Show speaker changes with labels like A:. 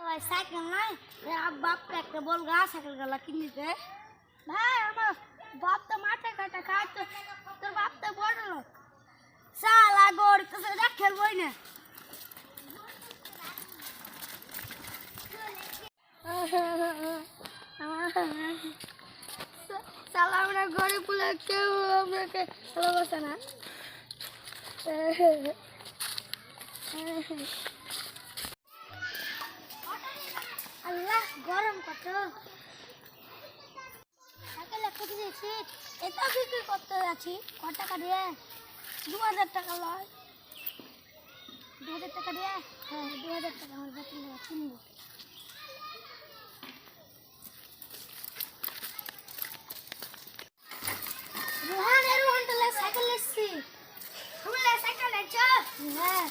A: ভাই সাইকেল নাই বাপকে একটা বলগা সাইকেল গেলা কিনতে ভাই আমার বাপ তো মাঠে কাটা খায় তো তোর বাপ তো বড় লোক সালা গোর তো দেখ খেলবই না সালা আমরা গরিব বলে কেউ আমাকে ভালোবাসে না আল্লাহ গরম কত সাইকেল একটা দিয়েছি এটা বিক্রি করতে যাচ্ছি কত টাকা দিয়ে 2000 টাকা লয় 2000 টাকা দিয়ে হ্যাঁ 2000 টাকা আমার বেতন কিনবো রোহান তো সাইকেল এসছি তুমি সাইকেল এনেছো হ্যাঁ